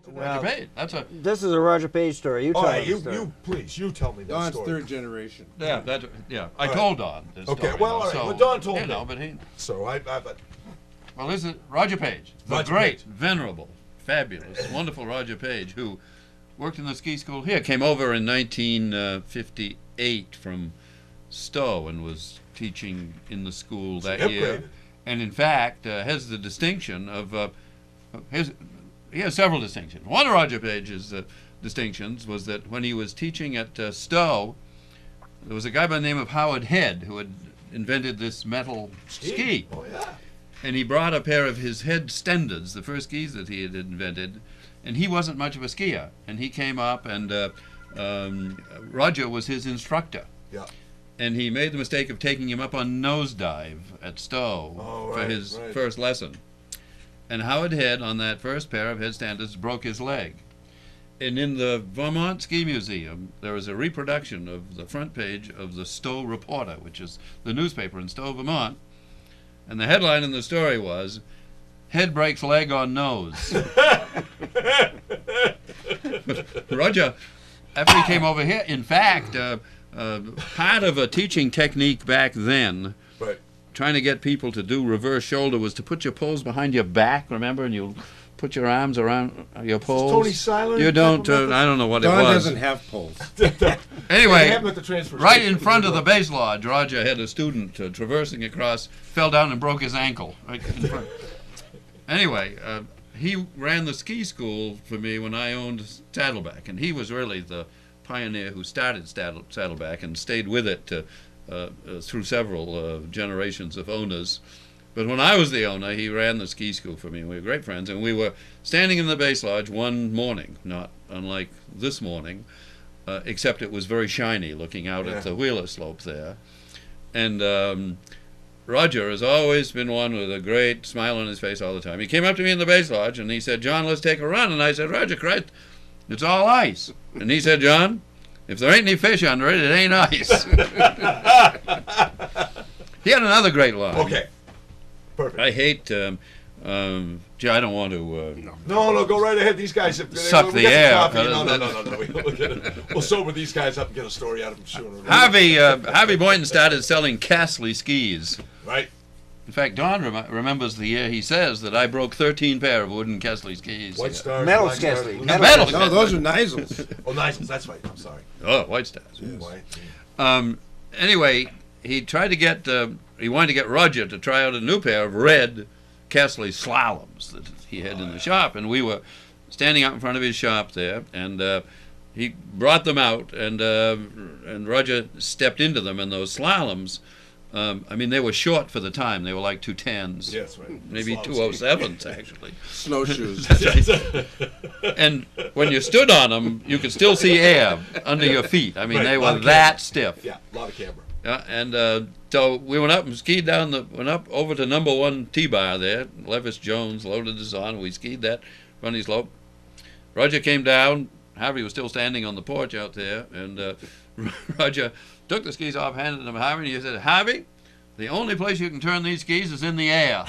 Roger Page. This is a Roger Page story. You tell All right, the story. you tell me that Don's story. third generation. Yeah. I told Don this Okay, story. well, all right. So, Well, Don told you know, me. but he. So Well, this is Roger Page, the Roger great, Page. venerable, fabulous, wonderful Roger Page, who worked in the ski school here, came over in 1958 from Stowe and was teaching in the school that year. Upgraded. And in fact, has the distinction of he has several distinctions. One of Roger Page's distinctions was that when he was teaching at Stowe, there was a guy by the name of Howard Head who had invented this metal ski. Oh, yeah. And he brought a pair of his Head Stenders, the first skis that he had invented, and he wasn't much of a skier. And he came up, and Roger was his instructor. Yeah. And he made the mistake of taking him up on nosedive at Stowe for his first lesson. And Howard Head, on that first pair of Head Standards, broke his leg. And in the Vermont Ski Museum, there is a reproduction of the front page of the Stowe Reporter, which is the newspaper in Stowe, Vermont. And the headline in the story was, "Head breaks leg on nose." Roger, after he came over here, in fact, part of a teaching technique back then, trying to get people to do reverse shoulder, was to put your poles behind your back, remember, and you put your arms around your poles. Tony Siler? You don't, I don't know what Don it was. doesn't have poles. Anyway, right station. in front of the base lodge, Roger had a student traversing across, fell down and broke his ankle. Right in front. Anyway, he ran the ski school for me when I owned Saddleback, and he was really the pioneer who started Saddleback and stayed with it through several generations of owners. But when I was the owner, he ran the ski school for me, and we were great friends. And we were standing in the base lodge one morning, not unlike this morning, except it was very shiny, looking out at the Wheeler slope there. And Roger has always been one with a great smile on his face all the time. He came up to me in the base lodge, and he said, "John, let's take a run." And I said, "Roger Christ, it's all ice." And he said, "John, if there ain't any fish under it, it ain't ice." He had another great line. Okay. Perfect. I hate, gee, I don't want to... No, go right ahead. These guys have... Suck the air. No. We'll sober these guys up and get a story out of them sooner. Harvey Boynton started selling Castley skis. Right. In fact, Don remembers the year he says that I broke 13 pair of wooden Castley skis. White Stars. Metal Black Stars, Castley. Blue Metal. Stars. No, those are Nizels. Oh, Nizels. That's right. I'm sorry. Oh, White Stars. Yes. White. Anyway, he tried to get... he wanted to get Roger to try out a new pair of red Castley slaloms that he had in the shop, and we were standing out in front of his shop there, and he brought them out, and Roger stepped into them, and those slaloms, I mean, they were short for the time. They were like 210s. Yes, right. Maybe 207s, actually. Snowshoes. And when you stood on them, you could still see air under your feet. I mean, they were that stiff. Yeah, a lot of camber. And so we went up and skied went up over to number 1 T-bar there. Levis Jones loaded us on. We skied that funny slope. Roger came down. Harvey was still standing on the porch out there. And Roger took the skis off, handed them to Harvey, and he said, "Harvey, the only place you can turn these skis is in the air."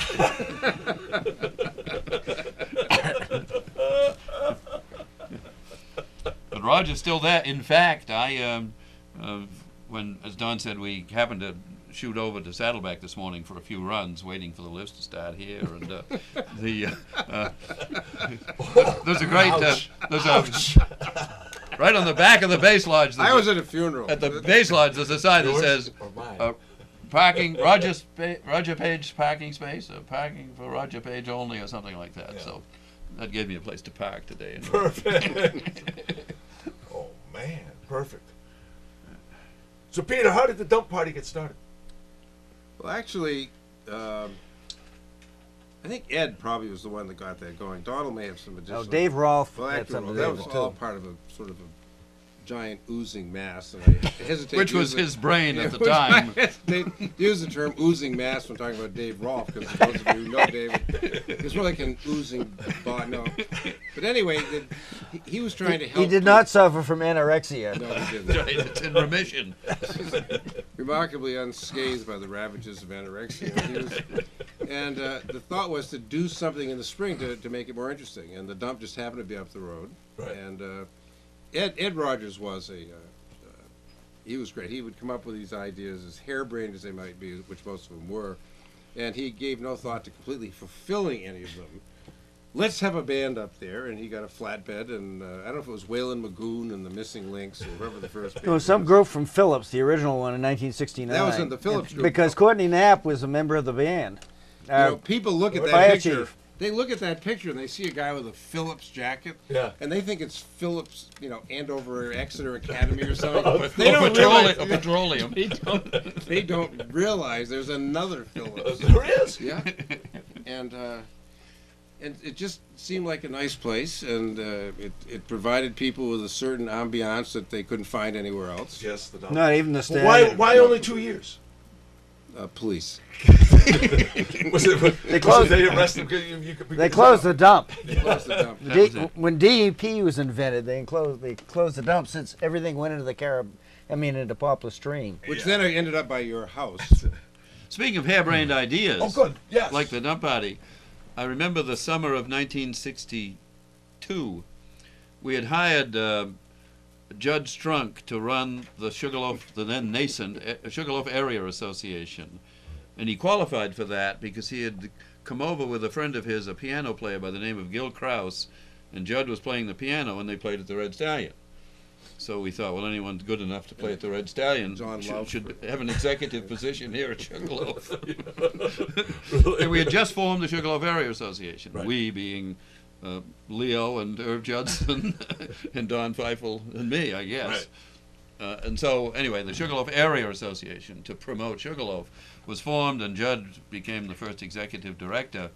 But Roger's still there. In fact, when, as Don said, we happened to shoot over to Saddleback this morning for a few runs, waiting for the lifts to start here, and there's a great right on the back of the base lodge. I was at a funeral. At the base lodge, there's a sign that says parking Roger Page parking space, parking for Roger Page only, or something like that. Yeah. So that gave me a place to park today. Perfect. Oh man, perfect. So Peter, how did the dump party get started? Well, actually, I think Ed probably was the one that got that going. Donald may have some additional. Oh, Dave Rolfe Well, had actually, something to that do was with it, all too. part of a sort of a giant oozing mass, and I hesitate. Which to was use his brain at the which time. I hesitate to use the term oozing mass when talking about Dave Rolfe, because those of you who know Dave, it's more like an oozing body. No, but anyway, he was trying to help. He did not suffer from anorexia. No, he didn't. Right, it's in remission. Remarkably unscathed by the ravages of anorexia. And the thought was to do something in the spring to make it more interesting. And the dump just happened to be up the road. Right. And Ed Rogers was he was great. He would come up with these ideas, as harebrained as they might be, which most of them were. And he gave no thought to completely fulfilling any of them. Let's have a band up there, and he got a flatbed, and I don't know if it was Waylon Magoon and the Missing Links, or whoever the first band It was some group from Phillips, the original one in 1969. That was in the Phillips group. Because Courtney Knapp was a member of the band. You know, people look at that Fire picture. chief. They look at that picture and they see a guy with a Phillips jacket, and they think it's Phillips, Andover Exeter Academy or something. But they don't realize petroleum. they don't realize there's another Phillips. There is. Yeah, and it just seemed like a nice place, and it provided people with a certain ambiance that they couldn't find anywhere else. Yes, the dump. Not even the standard. Why only 2 years? Police. Was it? They closed. They arrested him. They closed the dump. Closed the dump. When DEP was invented, they closed the dump since everything went into the into Poplar Stream. Which then ended up by your house. Speaking of harebrained ideas, Oh, good. Yes. like the dump party, I remember the summer of 1962. We had hired Judge Strunk to run the Sugarloaf, the then nascent Sugarloaf Area Association. And he qualified for that because he had come over with a friend of his, a piano player by the name of Gil Krause, and Judd was playing the piano, and they played at the Red Stallion. So we thought, well, anyone good enough to play at the Red Stallion should have an executive position here at Sugarloaf. And we had just formed the Sugarloaf Area Association, Right. we being Leo and Irv Judson and Don Feifel and me, I guess. Right. And so, anyway, the Sugarloaf Area Association, to promote Sugarloaf, was formed, and Judd became the first executive director.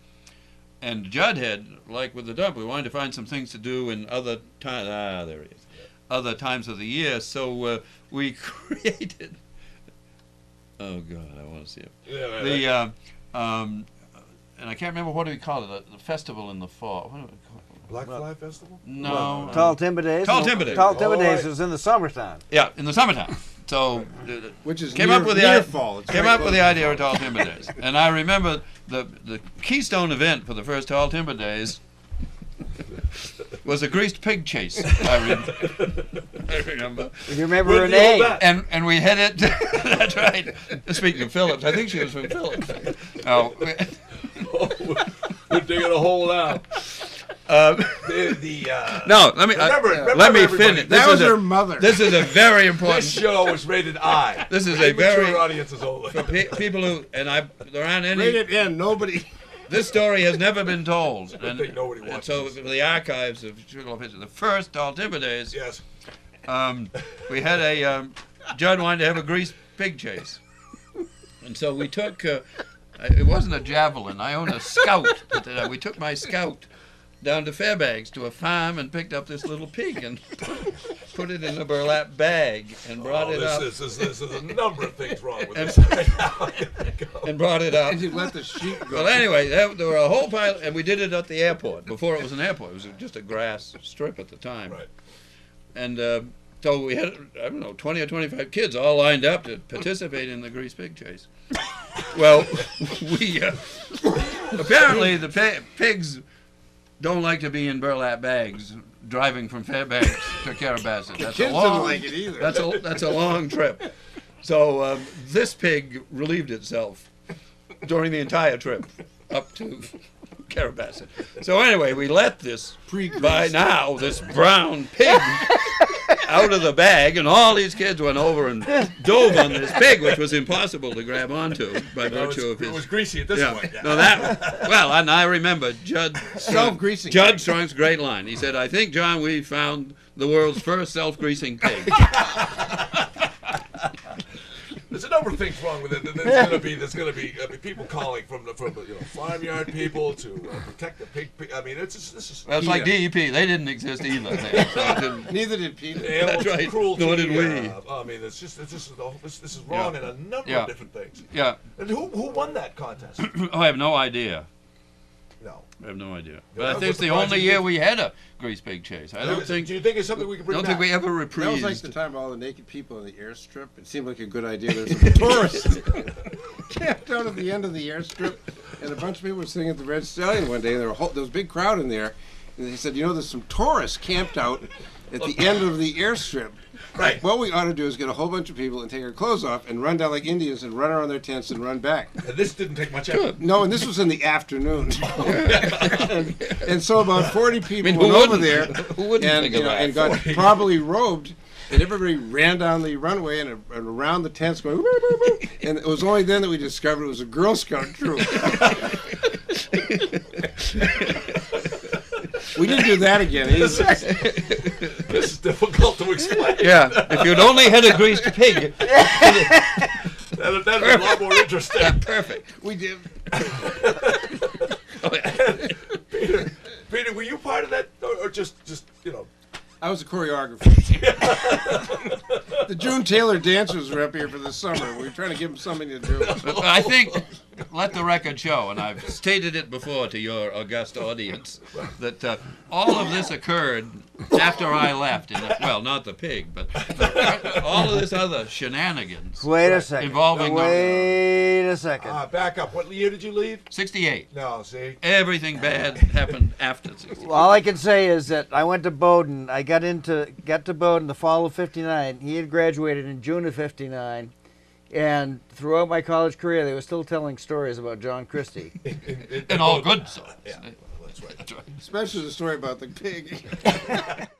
And Judd had, like with the dump, we wanted to find some things to do in other times. There he is. Other times of the year. So we created. Oh God, I want to see it. Yeah, And I can't remember what do we call it. The festival in the fall. What do we call it? Black Fly Festival? No. Tall Timber Days. Tall Timber Days. Tall Timber All Days right. was in the summertime. Yeah, in the summertime. So Which is came near, up with near the fall. It's came very up with close the to idea fall. of Tall Timber Days, and I remember the keystone event for the first Tall Timber Days was a greased pig chase. I remember. You remember When did you hold Renee? that? And we headed. That's right. Speaking of Phillips, I think she was from Phillips. Oh, We're digging a hole now. no. Let me Remember, let me everybody, finish. That was her mother. This is a very This important. show was rated I. This is a very Mature audiences only. for people who there aren't any. Rated N. Nobody. This story has never been told, and, think nobody and watches so this. for the archives of Sugarloaf history, the first Tall Timber Days, Yes. we had a Judd wanted to have a greased pig chase, and so we took. It wasn't a javelin. I owned a Scout. We took my Scout down to Fairbanks to a farm and picked up this little pig and put it in a burlap bag and brought it up. This is a number of things wrong with And- this right now. and brought it up. And you let the sheep go. Well, anyway, there were a whole pile, and we did it at the airport. Before it was an airport, it was just a grass strip at the time. Right. And so we had, 20 or 25 kids all lined up to participate in the greased pig chase. Well, we apparently the pigs don't like to be in burlap bags driving from Fairbanks to Carabasset. That's Kids didn't like it either. That's a long trip. So this pig relieved itself during the entire trip up to Carabasset. So anyway, we let this by now this brown pig out of the bag, and all these kids went over and dove on this pig, which was impossible to grab onto by virtue of his. It was greasy at this point. Yeah. No, and I remember Judd Self-greasing. Judd Strunk's great line. He said, "I think, John, we found the world's first self-greasing pig." There's a number of things wrong with it. There's gonna be people calling from farmyard people to protect the pig. I mean, this is. Well, it's like DEP. They didn't exist either. Then, so it didn't- Neither did Peter. Animal That's right. cruelty. Nor did we. I mean, this is wrong Yeah. in a number Yeah. of different things. Yeah. And who won that contest? Oh, I have no idea. No. I have no idea. Yeah, But I that think was it's the the only project year you- we had a grease pig chase. I don't think. Do you think it's something we can bring Don't back? think we ever That was like reprised. the time all the naked people on the airstrip. It seemed like a good idea. There's some tourists camped out at the end of the airstrip, and a bunch of people were sitting at the Red Stallion one day, and there was a big crowd in there, and they said, there's some tourists camped out at the end of the airstrip. Right. What we ought to do is get a whole bunch of people and take our clothes off and run down like Indians and run around their tents and run back. And this didn't take much effort. No, and this was in the afternoon. and so about 40 people who went over wouldn't? there Who wouldn't and, think of that? and got properly robed. And everybody ran down the runway and around the tents going, woo, woo, woo. And it was only then that we discovered it was a Girl Scout troop. We didn't do that again. This is difficult to explain. Yeah, if you'd only had a greased pig. That'd be a lot more interesting. Perfect. We did. Oh, yeah. Peter, were you part of that, or just I was a choreographer. The June Taylor dancers were up here for the summer. We were trying to give them something to do. But I think, let the record show, and I've stated it before to your august audience, that all of this occurred after I left. Well, not the pig, but all of this other shenanigans. Wait a second. Involving Wait a second. back up. What year did you leave? 68. No, see. Everything bad happened after 68. All I can say is that I went to Bowdoin. I got to Bowdoin the fall of '59. He had graduated in June of '59, and throughout my college career, they were still telling stories about John Christie. And all good songs. Yeah, that's right. That's right. Especially the story about the pig.